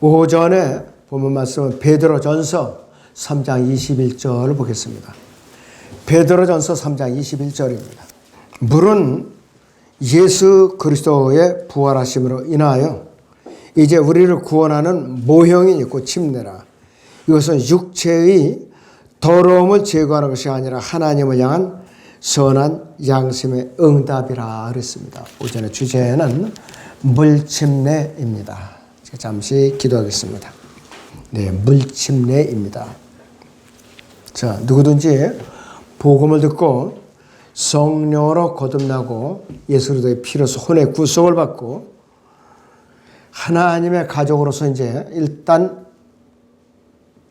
오전에 본문 말씀은 베드로전서 3장 21절을 보겠습니다. 베드로전서 3장 21절입니다. 물은 예수 그리스도의 부활하심으로 인하여 이제 우리를 구원하는 모형이 있고 침례라. 이것은 육체의 더러움을 제거하는 것이 아니라 하나님을 향한 선한 양심의 응답이라 그랬습니다. 오전의 주제는 물침례입니다. 제가 잠시 기도하겠습니다. 네, 물침례입니다. 자, 누구든지 복음을 듣고 성령으로 거듭나고 예수 그리스도의 피로서 혼의 구속을 받고 하나님의 가족으로서 이제 일단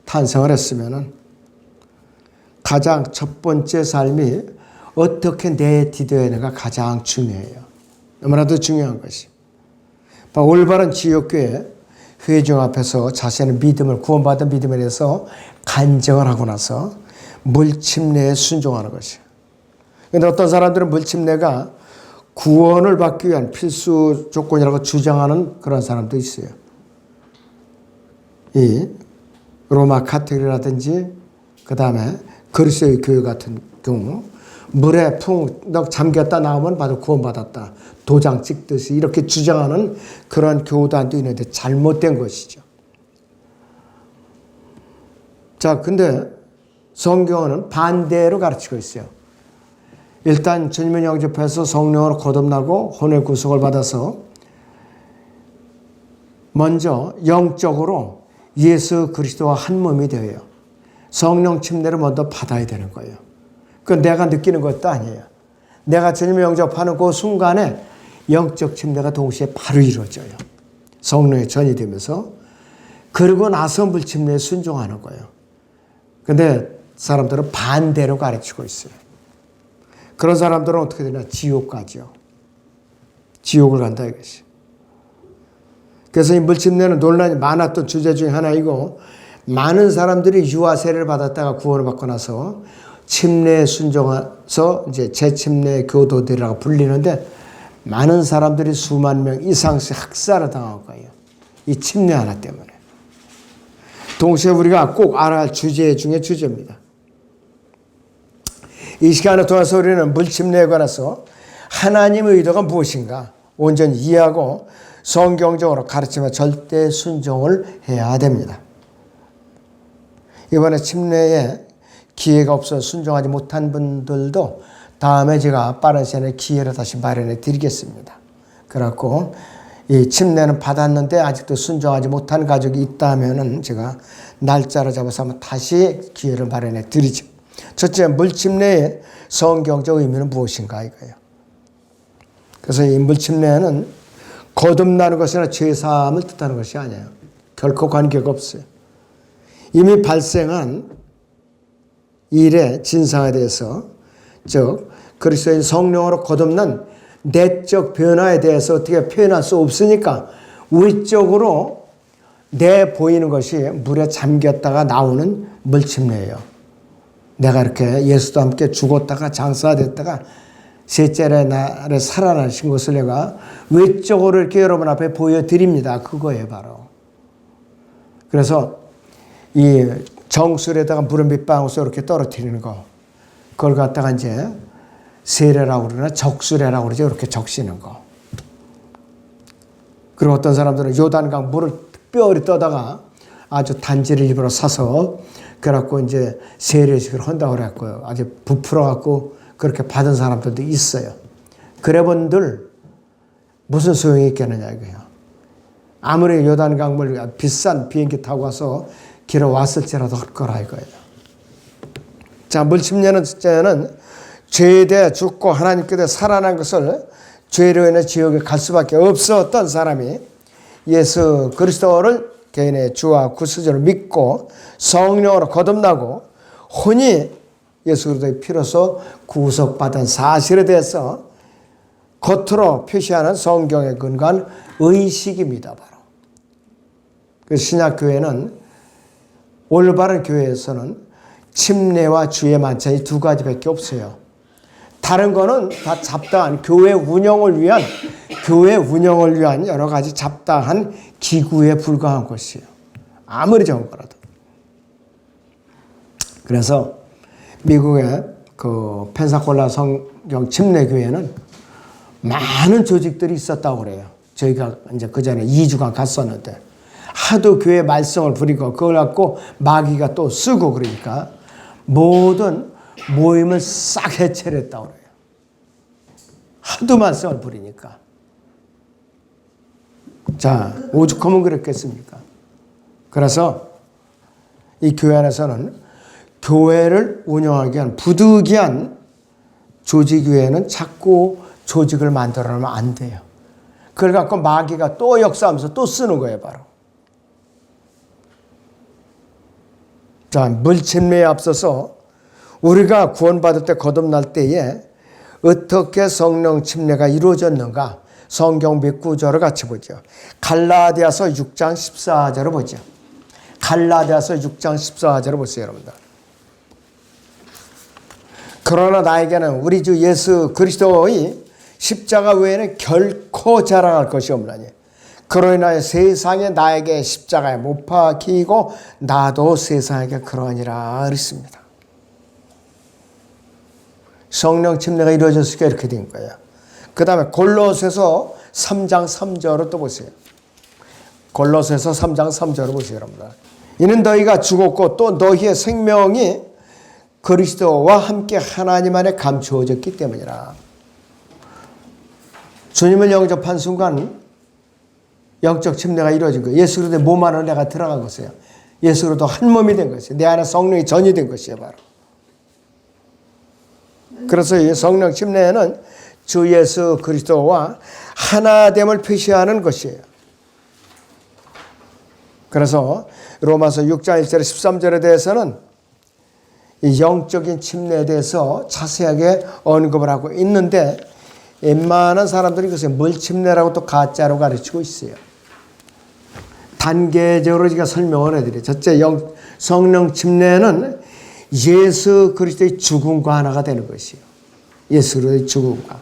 탄생을 했으면은 가장 첫 번째 삶이 어떻게 내디뎌야 하는가 가장 중요해요. 너무나도 중요한 것이. 올바른 지옥교회 회중 앞에서 자신의 믿음을 구원받은 믿음에 대해서 간증을 하고 나서 물침례에 순종하는 것이에요. 그런데 어떤 사람들은 물침례가 구원을 받기 위한 필수 조건이라고 주장하는 그런 사람도 있어요. 이 로마 카톨릭이라든지 그 다음에 그리스도의 교회 같은 경우 물에 푹 잠겼다 나오면 바로 구원받았다. 도장 찍듯이 이렇게 주장하는 그런 교단도 있는데 잘못된 것이죠. 자, 근데 성경은 반대로 가르치고 있어요. 일단 주님을 영접해서 성령으로 거듭나고 혼의 구속을 받아서 먼저 영적으로 예수 그리스도와 한 몸이 되어요. 성령 침례를 먼저 받아야 되는 거예요. 그건 내가 느끼는 것도 아니에요. 내가 주님을 영접하는 그 순간에 영적 침례가 동시에 바로 이루어져요. 성령의 전이 되면서. 그리고 나서 물침례에 순종하는 거예요. 근데 사람들은 반대로 가르치고 있어요. 그런 사람들은 어떻게 되나? 지옥 가죠. 지옥을 간다 이것이. 그래서 이 물침례는 논란이 많았던 주제 중에 하나이고 많은 사람들이 유아 세례를 받았다가 구원을 받고 나서 침례에 순종해서 이제 재침례 교도들이라고 불리는데 많은 사람들이 수만 명 이상씩 학살을 당한 거예요. 이 침례 하나 때문에. 동시에 우리가 꼭 알아야 할 주제 중에 주제입니다. 이 시간을 통해서 우리는 물침례에 관해서 하나님의 의도가 무엇인가 온전히 이해하고 성경적으로 가르치며 절대 순종을 해야 됩니다. 이번에 침례에 기회가 없어 순종하지 못한 분들도 다음에 제가 빠른 시간에 기회를 다시 마련해 드리겠습니다. 그래갖고 이 침례는 받았는데 아직도 순종하지 못한 가족이 있다면은 제가 날짜를 잡아서 한번 다시 기회를 마련해 드리죠. 첫째, 물침례의 성경적 의미는 무엇인가 이거예요. 그래서 이 물침례는 거듭나는 것이나 죄사함을 뜻하는 것이 아니에요. 결코 관계가 없어요. 이미 발생한 일의 진상에 대해서, 즉 그리스도인 성령으로 거듭난 내적 변화에 대해서 어떻게 표현할 수 없으니까 외적으로 내보이는 것이 물에 잠겼다가 나오는 물침례예요. 내가 이렇게 예수도 함께 죽었다가 장사됐다가 셋째 날에 살아나신 것을 내가 외적으로 이렇게 여러분 앞에 보여드립니다. 그거예요 바로. 그래서 이 정수에다가 물을 몇 방울 이렇게 떨어뜨리는 거, 그걸 갖다가 이제 세례라고 그러나 적수례라고 그러죠. 이렇게 적시는 거. 그리고 어떤 사람들은 요단강 물을 특별히 떠다가 아주 단지를 일부러 사서 그래갖고 이제 세례식을 한다고 그랬고요. 아주 부풀어갖고 그렇게 받은 사람들도 있어요. 그래본들 무슨 소용이 있겠느냐 이거예요. 아무리 요단강물 비싼 비행기 타고 가서 길어 왔을지라도 할 거라 이거예요. 자, 물침례는 첫째는 죄에 대해 죽고 하나님께 살아난 것을 죄로 인해 지옥에 갈 수밖에 없었던 사람이 예수 그리스도를 개인의 주와 구세주로 믿고 성령으로 거듭나고 혼이 예수 그리스도의 피로서 구속받은 사실에 대해서 겉으로 표시하는 성경에 근거한 의식입니다. 바로. 그 신약교회는 올바른 교회에서는 침례와 주의 만찬이 두 가지밖에 없어요. 다른 거는 다 잡다한 교회 운영을 위한 교회 운영을 위한 여러 가지 잡다한 기구에 불과한 것이에요. 아무리 좋은 거라도. 그래서 미국의 그 펜사콜라 성경 침례교회는 많은 조직들이 있었다고 그래요. 저희가 이제 그 전에 2주간 갔었는데 하도 교회 말썽을 부리고 그걸 갖고 마귀가 또 쓰고 그러니까 모든 모임을 싹 해체를 했다고 그래요. 하도 말썽을 부리니까. 자, 오죽하면 그랬겠습니까? 그래서 이 교회 안에서는 교회를 운영하기 위한 부득이한 조직위에는 자꾸 조직을 만들어 놓으면 안 돼요. 그걸 갖고 마귀가 또 역사하면서 또 쓰는 거예요, 바로. 자, 물침례에 앞서서 우리가 구원받을 때 거듭날 때에 어떻게 성령 침례가 이루어졌는가 성경 몇 구절을 같이 보죠. 갈라디아서 6장 14절을 보죠. 갈라디아서 6장 14절을 보세요, 여러분들. 그러나 나에게는 우리 주 예수 그리스도의 십자가 외에는 결코 자랑할 것이 없나니 그로 인하여 세상에 나에게 십자가에 못 박히고 나도 세상에게 그러하니라 그랬습니다. 성령 침례가 이루어졌으니까 이렇게 된 거예요. 그 다음에 골로새서 3장 3절을 또 보세요. 골로새서 3장 3절을 보세요, 여러분들. 이는 너희가 죽었고 또 너희의 생명이 그리스도와 함께 하나님 안에 감추어졌기 때문이라. 주님을 영접한 순간 영적 침례가 이루어진 거예요. 예수 그리스도의 몸 안으로 내가 들어간 것이에요. 예수 그리스도 한 몸이 된 것이에요. 내 안에 성령이 전이된 것이에요, 바로. 그래서 이 성령 침례는 주 예수 그리스도와 하나됨을 표시하는 것이에요. 그래서 로마서 6장 1절 13절에 대해서는 이 영적인 침례에 대해서 자세하게 언급을 하고 있는데 웬만한 사람들이 그것을 물침례라고 또 가짜로 가르치고 있어요. 단계적으로 제가 설명을 해드려요. 첫째, 성령 침례는 예수 그리스도의 죽음과 하나가 되는 것이에요. 예수 그리스도의 죽음과.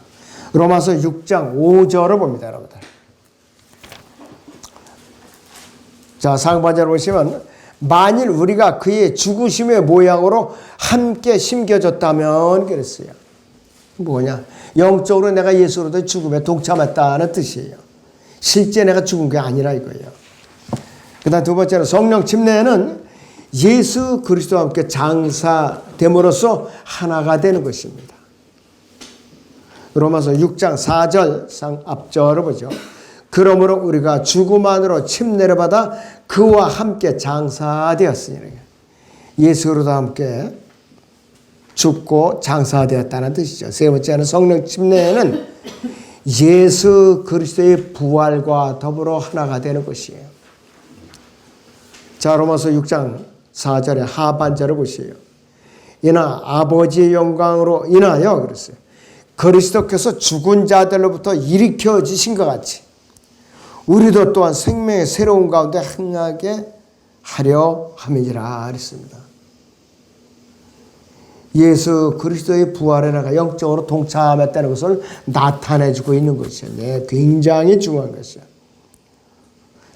로마서 6장 5절을 봅니다, 여러분들. 자, 상반절을 보시면 만일 우리가 그의 죽으심의 모양으로 함께 심겨졌다면 그랬어요. 뭐냐? 영적으로 내가 예수 그리스도의 죽음에 동참했다는 뜻이에요. 실제 내가 죽은 게 아니라 이거예요. 그 다음 두 번째는 성령 침례는 예수 그리스도와 함께 장사됨으로써 하나가 되는 것입니다. 로마서 6장 4절 앞절을 보죠. 그러므로 우리가 죽음 안으로 침례를 받아 그와 함께 장사되었으니 예수 그리스도와 함께 죽고 장사되었다는 뜻이죠. 세 번째는 성령 침례는 예수 그리스도의 부활과 더불어 하나가 되는 것이에요. 자, 로마서 6장 4절의 하반절을 보세요. 이나 아버지의 영광으로 인하여 그랬어요. 그리스도께서 죽은 자들로부터 일으켜지신 것 같이 우리도 또한 생명의 새로운 가운데 행하게 하려 함이니라 그랬습니다. 예수 그리스도의 부활에 내가 영적으로 동참했다는 것을 나타내주고 있는 것이에요. 네, 굉장히 중요한 것이에요.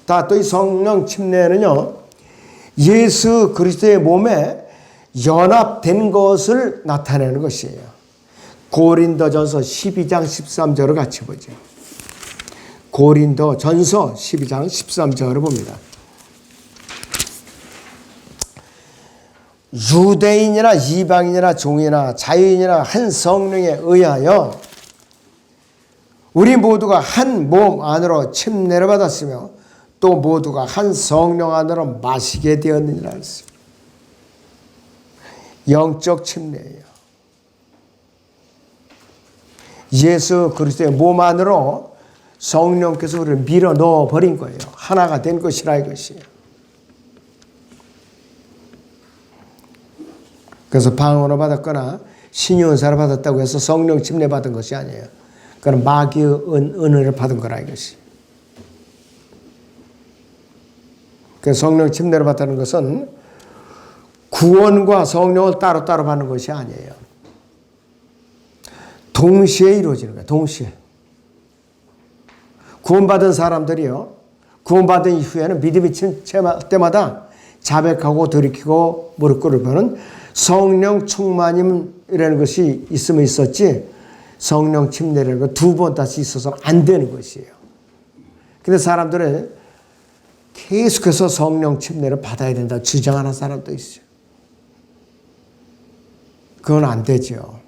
또 이 성령 침례는요, 예수 그리스도의 몸에 연합된 것을 나타내는 것이에요. 고린도전서 12장 13절을 같이 보죠. 고린도전서 12장 13절을 봅니다. 유대인이나 이방인이나 종이나 자유인이나 한 성령에 의하여 우리 모두가 한 몸 안으로 침례를 받았으며 또 모두가 한 성령 안으로 마시게 되었느니라 했습니다. 영적 침례예요. 예수 그리스도의 몸 안으로 성령께서 우리를 밀어 넣어 버린 거예요. 하나가 된 것이라 이것이에요. 그래서 방언을 받았거나 신의 은사를 받았다고 해서 성령 침례 받은 것이 아니에요. 그건 마귀의 은혜를 받은 거라 이것이. 그래서 성령 침례를 받다는 것은 구원과 성령을 따로따로 받는 것이 아니에요. 동시에 이루어지는 거예요. 동시에. 구원받은 사람들이요, 구원받은 이후에는 믿음이 침체할 때마다 자백하고 돌이키고 무릎 꿇으면 성령 충만임이라는 것이 있으면 있었지, 성령 침례라는 거 두 번 다시 있어서 안 되는 것이에요. 근데 사람들은 계속해서 성령 침례를 받아야 된다 주장하는 사람도 있어요. 그건 안 되죠.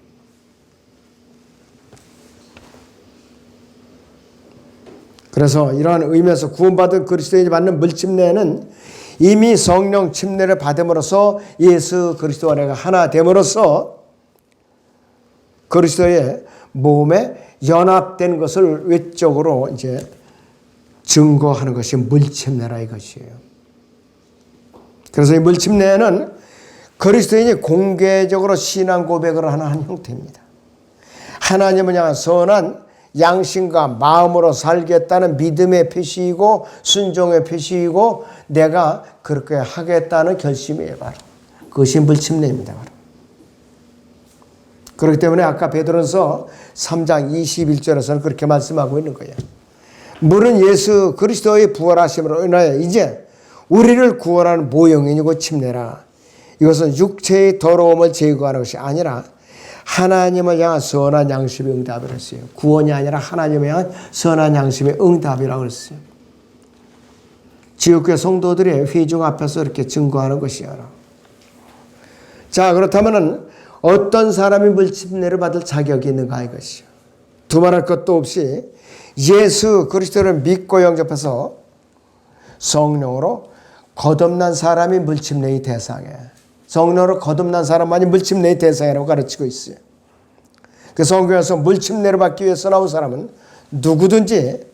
그래서 이러한 의미에서 구원받은 그리스도인이 받는 물침례는 이미 성령 침례를 받음으로써 예수 그리스도와 내가 하나 됨으로써 그리스도의 몸에 연합된 것을 외적으로 이제 증거하는 것이 물침례라 이것이에요. 그래서 이 물침례는 그리스도인이 공개적으로 신앙 고백을 하는 한 형태입니다. 하나님을 향한 선한 양심과 마음으로 살겠다는 믿음의 표시이고 순종의 표시이고 내가 그렇게 하겠다는 결심이에요. 바로 그것이 물침례입니다. 바로. 그렇기 때문에 아까 베드로서 3장 21절에서는 그렇게 말씀하고 있는 거예요. 물은 예수 그리스도의 부활하심으로 인하여 이제 우리를 구원하는 모형이고 침례라. 이것은 육체의 더러움을 제거하는 것이 아니라 하나님을 향한 선한 양심의 응답을 했어요. 구원이 아니라 하나님을 향한 선한 양심의 응답이라고 했어요. 지옥교회 성도들의 회중 앞에서 이렇게 증거하는 것이야. 자, 그렇다면 어떤 사람이 물침례를 받을 자격이 있는가 이것이요. 두말할 것도 없이 예수 그리스도를 믿고 영접해서 성령으로 거듭난 사람이 물침례의 대상에, 성령으로 거듭난 사람만이 물침례의 대상이라고 가르치고 있어요. 그 성경에서 물침례를 받기 위해서 나온 사람은 누구든지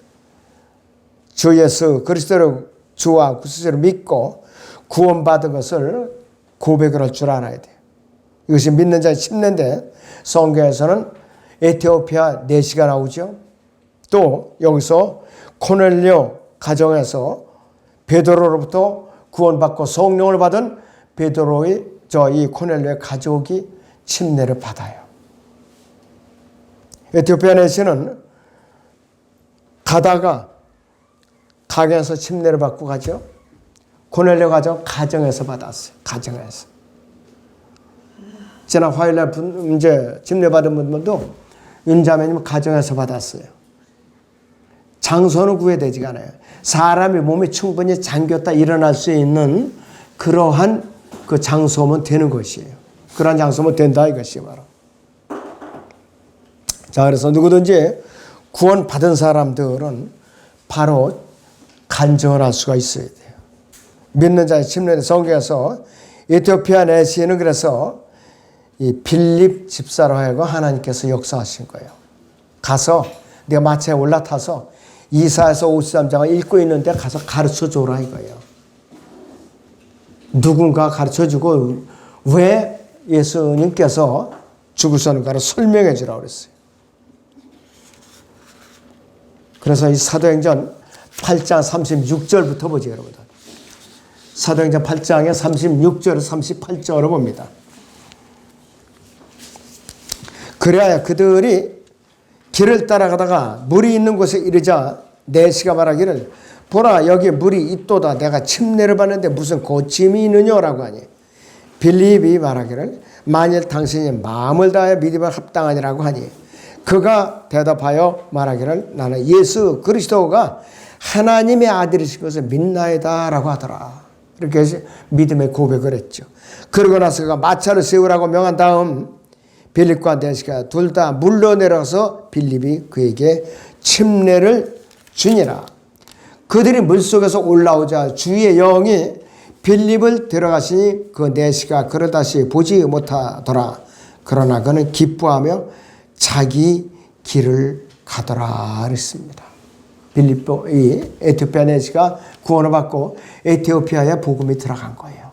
주 예수 그리스도를 주와 구주로 믿고 구원받은 것을 고백을 할 줄 알아야 돼요. 이것이 믿는 자의 침례인데 성경에서는 에티오피아 내시가 나오죠. 또 여기서 코넬료 가정에서 베드로로부터 구원받고 성령을 받은 베드로의 이 코넬료의 가족이 침례를 받아요. 에티오피아 내시는 가다가 가게에서 침례를 받고 가죠. 코넬료 가정 가정에서 받았어요. 가정에서. 지난 화요일날 이제 침례 받은 분들도 윤자매님 가정에서 받았어요. 장소는 구애되지가 않아요. 사람이 몸이 충분히 잠겼다 일어날 수 있는 그러한 그 장소면 되는 것이에요. 그러한 장소면 된다 이것이 바로. 자, 그래서 누구든지 구원 받은 사람들은 바로 간증을 할 수가 있어야 돼요. 믿는 자의 침례 성경에서 에티오피아 내시에는 그래서 이 빌립 집사로 하여금 하나님께서 역사하신 거예요. 가서 내가 마차에 올라타서 이사야서 53장을 읽고 있는데 가서 가르쳐 줘라 이거예요. 누군가 가르쳐 주고 왜 예수님께서 죽으셨는가를 설명해 주라고 그랬어요. 그래서 이 사도행전 8장 36절부터 보죠, 여러분들. 사도행전 8장의 36절에서 38절을 봅니다. 그래야 그들이 길을 따라가다가 물이 있는 곳에 이르자 내시가 말하기를 보라 여기 물이 있도다. 내가 침례를 받는데 무슨 고침이 있느냐라고 하니 빌립이 말하기를 만일 당신이 마음을 다하여 믿음을 합당하니라고 하니 그가 대답하여 말하기를 나는 예수 그리스도가 하나님의 아들이신 것을 믿나이다 라고 하더라. 이렇게 해서 믿음의 고백을 했죠. 그러고 나서 그가 마차를 세우라고 명한 다음 빌립과 내시가 둘 다 물러 내려서 빌립이 그에게 침례를 주니라. 그들이 물속에서 올라오자 주의 영이 빌립을 데려가시니 그 내시가 그를 다시 보지 못하더라. 그러나 그는 기뻐하며 자기 길을 가더라 그랬습니다. 빌립이 에티오피아 내시가 구원을 받고 에티오피아에 복음이 들어간 거예요.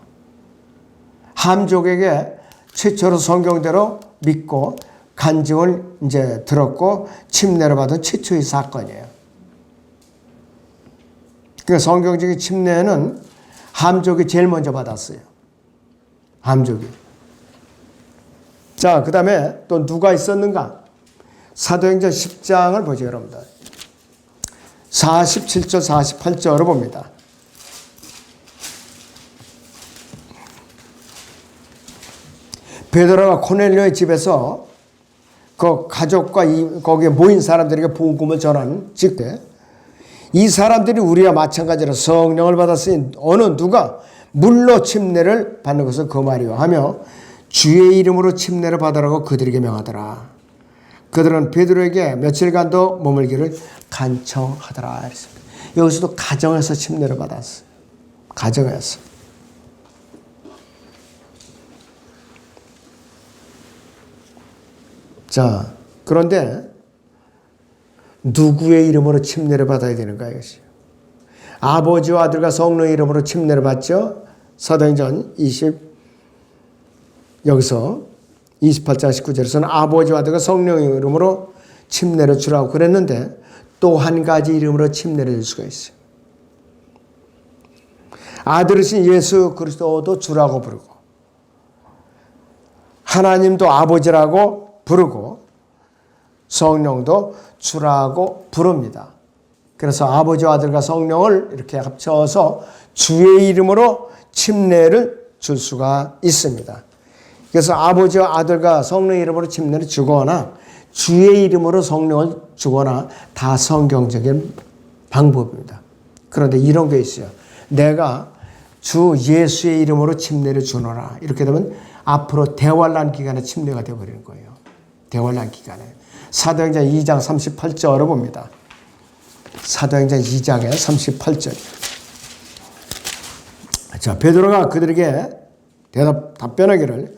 함족에게 최초로 성경대로 믿고 간증을 이제 들었고 침례를 받은 최초의 사건이에요. 그러니까 성경적인 침례는 함족이 제일 먼저 받았어요. 함족이. 자, 그 다음에 또 누가 있었는가? 사도행전 10장을 보죠, 여러분들. 47절 48절을 봅니다. 베드로가 코넬료의 집에서 그 가족과 거기에 모인 사람들에게 복음을 전하는 직대 이 사람들이 우리와 마찬가지로 성령을 받았으니 어느 누가 물로 침례를 받는 것은 그 말이요 하며 주의 이름으로 침례를 받으라고 그들에게 명하더라. 그들은 베드로에게 며칠간도 머물기를 간청하더라. 여기서도 가정에서 침례를 받았어요. 가정에서. 자, 그런데 누구의 이름으로 침례를 받아야 되는가 이것이요. 아버지와 아들과 성령의 이름으로 침례를 받죠. 사도행전 28장 19절에서는 아버지와 아들과 성령의 이름으로 침례를 주라고 그랬는데 또 한 가지 이름으로 침례를 줄 수가 있어요. 아들이신 예수 그리스도도 주라고 부르고 하나님도 아버지라고 부르고 성령도 주라고 부릅니다. 그래서 아버지와 아들과 성령을 이렇게 합쳐서 주의 이름으로 침례를 줄 수가 있습니다. 그래서 아버지와 아들과 성령의 이름으로 침례를 주거나 주의 이름으로 성령을 주거나 다 성경적인 방법입니다. 그런데 이런 게 있어요. 내가 주 예수의 이름으로 침례를 주노라. 이렇게 되면 앞으로 대환란 기간에 침례가 되어버리는 거예요. 대환란 기간에. 사도행전 2장 38절을 봅니다. 사도행전 2장의 38절. 자, 베드로가 그들에게 답변하기를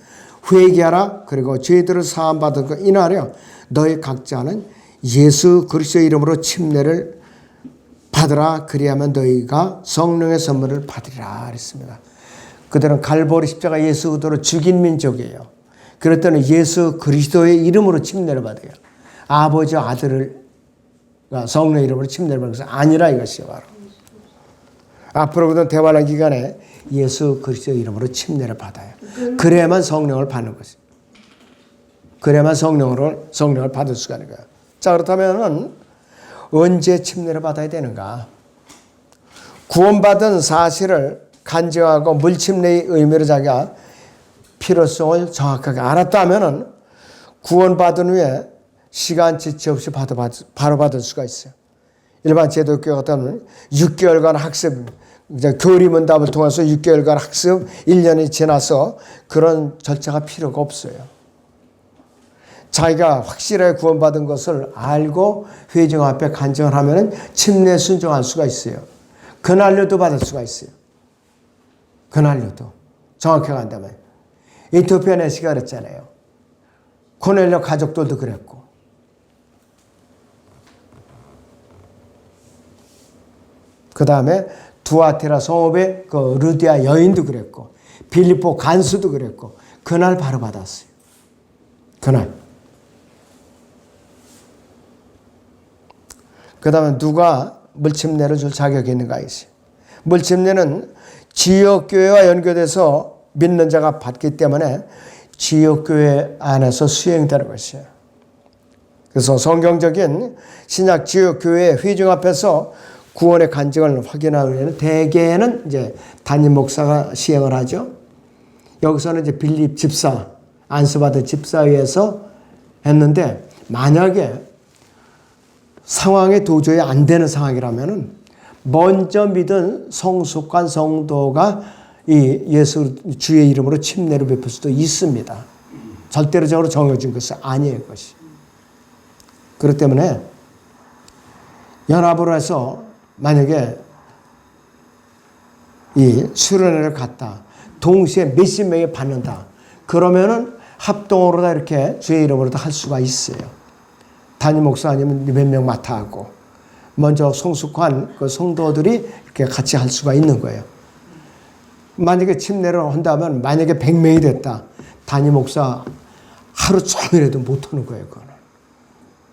회개하라. 그리고 죄들을 사함받은 것 인하여 너희 각자는 예수 그리스도의 이름으로 침례를 받으라. 그리하면 너희가 성령의 선물을 받으리라. 그랬습니다. 그들은 갈보리 십자가 예수 그리스도를 죽인 민족이에요. 그럴 때는 예수 그리스도의 이름으로 침례를 받아요. 아버지와 아들을 성령의 이름으로 침례를 받는 것은 아니라 이것이요. 바로. 앞으로 그들은 대환란 기간에 예수 그리스도의 이름으로 침례를 받아요. 그래야만 성령을 받는 것이에요. 그래야만 성령을 받을 수가 있는 거예요. 자, 그렇다면 언제 침례를 받아야 되는가? 구원받은 사실을 간증하고 물침례의 의미를 자기가 필요성을 정확하게 알았다면 구원받은 후에 시간 지체 없이 바로 받을 수가 있어요. 일반 제도교회 같으면 6개월간 학습, 교리문답을 통해서 6개월간 학습, 1년이 지나서 그런 절차가 필요가 없어요. 자기가 확실하게 구원받은 것을 알고 회중 앞에 간증을 하면 침례 순종할 수가 있어요. 그날로도 받을 수가 있어요. 그날로도. 정확하게 한다면. 이토피아 내시가 그랬잖아요. 코넬료 가족들도 그랬고. 그 다음에 두아테라 성읍의 그 르디아 여인도 그랬고, 빌립보 간수도 그랬고, 그날 바로 받았어요. 그날. 그 다음에 누가 물침례를 줄 자격이 있는가 있어요. 물침례는 지역교회와 연결돼서 믿는 자가 받기 때문에 지역교회 안에서 수행되는 것이에요. 그래서 성경적인 신약 지역교회 회중 앞에서 구원의 간증을 확인하기 위해서는 대개는 이제 담임 목사가 시행을 하죠. 여기서는 이제 빌립 집사, 안수받은 집사에 의해서 했는데 만약에 상황이 도저히 안 되는 상황이라면은 먼저 믿은 성숙한 성도가 이 예수 주의 이름으로 침례를 베풀 수도 있습니다. 절대적으로 정해진 것은 아니에요, 그것이. 그렇기 때문에 연합으로 해서 만약에 이 수련회를 갔다. 동시에 몇십 명이 받는다. 그러면은 합동으로 다 이렇게 주의 이름으로 다 할 수가 있어요. 담임 목사 아니면 몇 명 맡아 하고 먼저 성숙한 그 성도들이 이렇게 같이 할 수가 있는 거예요. 만약에 침례를 한다면 만약에 100명이 됐다. 담임 목사 하루 종일해도 못 하는 거예요. 그거는.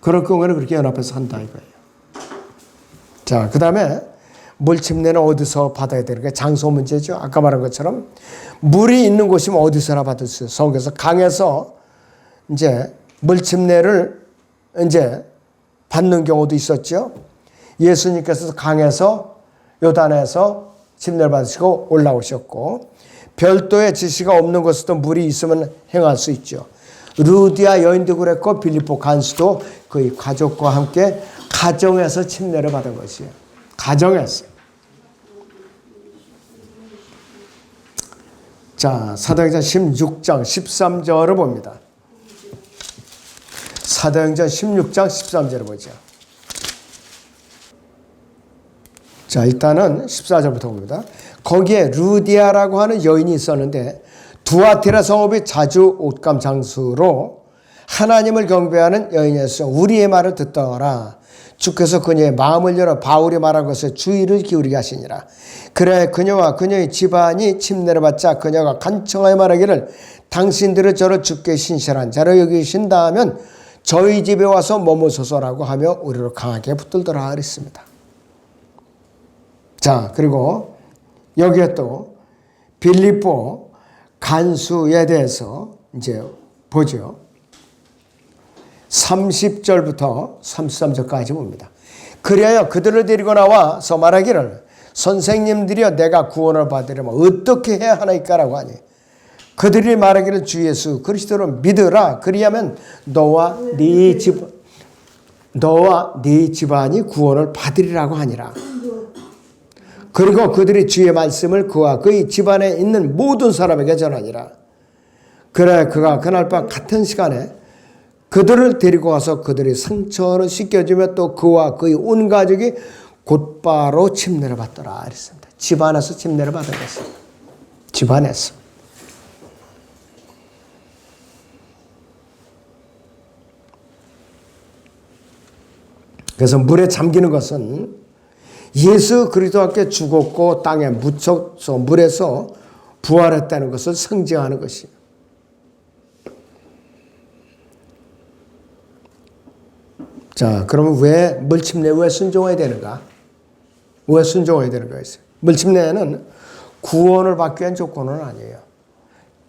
그럴 경우에는 그렇게 연합해서 한다 이거예요. 자, 그 다음에 물 침례는 어디서 받아야 되는 게 장소 문제죠. 아까 말한 것처럼 물이 있는 곳이면 어디서나 받을 수 있어요. 성에서 강에서 이제 물 침례를 이제 받는 경우도 있었죠. 예수님께서 강에서 요단에서 침례를 받으시고 올라오셨고 별도의 지시가 없는 곳에도 물이 있으면 행할 수 있죠. 루디아 여인도 그랬고 빌립보 간수도 그의 가족과 함께 가정에서 침례를 받은 것이에요. 가정에서. 자, 사도행전 16장 13절을 봅니다. 사도행전 16장 13절을 보죠. 자, 일단은 14절부터 봅니다. 거기에 루디아라고 하는 여인이 있었는데 두아티라 성읍이 자주 옷감 장수로 하나님을 경배하는 여인이었어. 우리의 말을 듣더라. 주께서 그녀의 마음을 열어 바울이 말한 것에 주의를 기울이게 하시니라. 그래 그녀와 그녀의 집안이 침례를 받자 그녀가 간청하여 말하기를 당신들은 저를 주께 신실한 자로 여기신다면 저희 집에 와서 머무소서라고 하며 우리를 강하게 붙들더라 그랬습니다. 자, 그리고 여기에 또 빌립보 간수에 대해서 이제 보죠. 30절부터 33절까지 봅니다. 그리하여 그들을 데리고 나와서 말하기를 선생님들이여 내가 구원을 받으려면 어떻게 해야 하나이까라고 하니 그들이 말하기를 주 예수 그리스도를 믿으라. 그리하면 너와 네 집안이 구원을 받으리라고 하니라. 그리고 그들이 주의 말씀을 그와 그의 집안에 있는 모든 사람에게 전하니라. 그래 그가 그날 밤 같은 시간에 그들을 데리고 와서 그들의 상처를 씻겨주며 또 그와 그의 온 가족이 곧바로 침례를 받더라 그랬습니다. 집안에서 침례를 받은 것입니다. 집안에서. 그래서 물에 잠기는 것은 예수 그리스도와 함께 죽었고 땅에 묻혀서 물에서 부활했다는 것을 상징하는 것이에요. 자, 그러면 왜 물침례 왜 순종해야 되는가? 왜 순종해야 되는가 했어요. 물침례는 구원을 받기 위한 조건은 아니에요.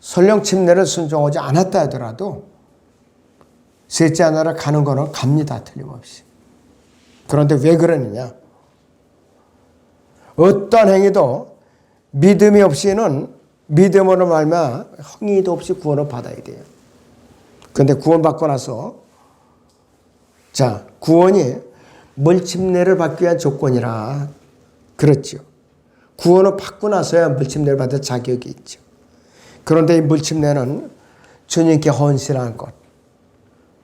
설령 침례를 순종하지 않았다 하더라도 셋째 나라 가는 거는 갑니다. 틀림없이. 그런데 왜 그러느냐? 어떤 행위도 믿음이 없이는 믿음으로 말미암아 행위도 없이 구원을 받아야 돼요. 그런데 구원받고 나서 자, 구원이 물침례를 받기 위한 조건이라 그렇죠. 구원을 받고 나서야 물침례를 받을 자격이 있죠. 그런데 이 물침례는 주님께 헌신한 것,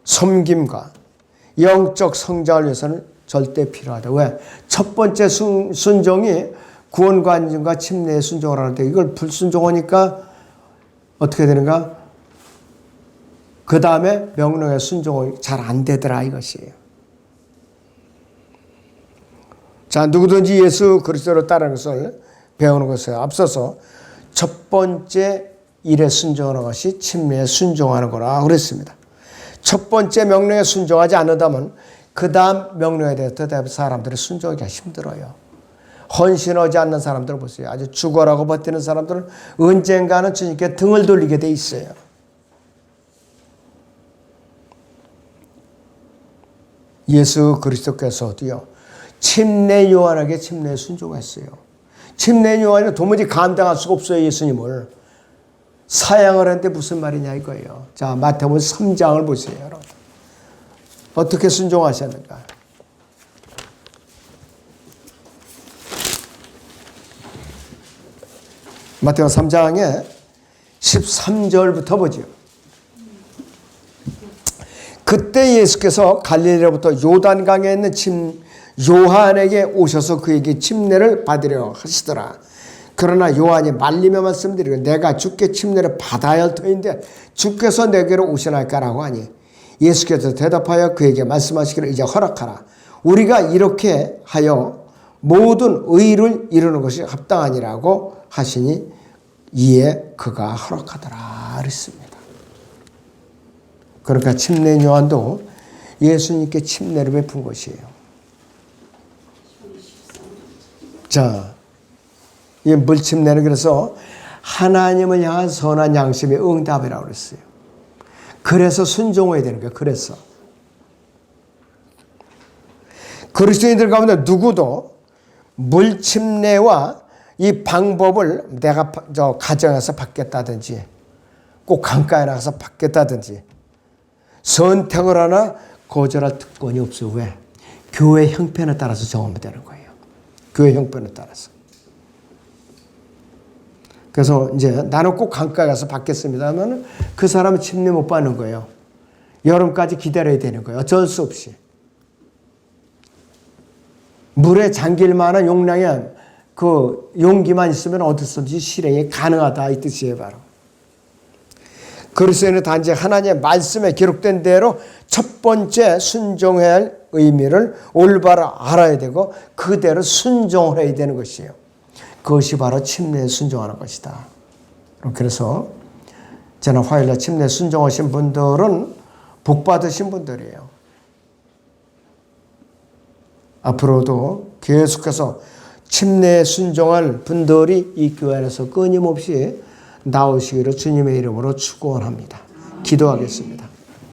섬김과 영적 성장을 위해서는 절대 필요하다. 왜? 첫 번째 순종이 구원관념과 침례에 순종을 하는데 이걸 불순종하니까 어떻게 되는가? 그 다음에 명령에 순종이 잘 안 되더라 이것이에요. 자, 누구든지 예수 그리스도를 따르는 것을 배우는 것에 앞서서 첫 번째 일에 순종하는 것이 침례에 순종하는 거라 그랬습니다. 첫 번째 명령에 순종하지 않는다면 그 다음 명령에 대해서 사람들이 순종하기가 힘들어요. 헌신하지 않는 사람들을 보세요. 아주 죽어라고 버티는 사람들은 언젠가는 주님께 등을 돌리게 돼 있어요. 예수 그리스도께서도요. 침례 요한에게 침례에 순종했어요. 침례 요한이 도무지 감당할 수가 없어요. 예수님을. 사양을 하는데 무슨 말이냐 이거예요. 자, 마태복음 3장을 보세요. 여러분. 어떻게 순종하셨는가. 마태복음 3장에 13절부터 보죠. 그때 예수께서 갈릴리로부터 요단강에 있는 요한에게 오셔서 그에게 침례를 받으려 하시더라. 그러나 요한이 말리며 말씀드리고 내가 주께 침례를 받아야 할 터인데 주께서 내게로 오시나이까라고 하니 예수께서 대답하여 그에게 말씀하시기를 이제 허락하라. 우리가 이렇게 하여 모든 의를 이루는 것이 합당하니라고 하시니 이에 그가 허락하더라 그랬습니다. 그러니까 침례 요한도 예수님께 침례를 베푼 것이에요. 자, 이 물침례는 그래서 하나님을 향한 선한 양심의 응답이라고 그랬어요. 그래서 순종해야 되는 거예요. 그래서 그리스도인들 가운데 누구도 물 침례와 이 방법을 내가 가정에서 받겠다든지 꼭 강가에 나가서 받겠다든지 선택을 하나 거절할 특권이 없어. 왜? 교회 형편에 따라서 정하면 되는 거예요. 교회 형편에 따라서. 그래서 이제 나는 꼭 강가에 가서 받겠습니다 하면 그 사람은 침례 못 받는 거예요. 여름까지 기다려야 되는 거예요. 어쩔 수 없이. 물에 잠길 만한 용량의 그 용기만 있으면 어디서든지 실행이 가능하다 이 뜻이에요. 바로. 그리스도인은 단지 하나님의 말씀에 기록된 대로 첫 번째 순종해야 할 의미를 올바로 알아야 되고 그대로 순종을 해야 되는 것이에요. 그것이 바로 침례에 순종하는 것이다. 그래서 저는 화요일날 침례에 순종하신 분들은 복 받으신 분들이에요. 앞으로도 계속해서 침례에 순종할 분들이 이 교회 안에서 끊임없이 나오시기를 주님의 이름으로 축원합니다. 기도하겠습니다.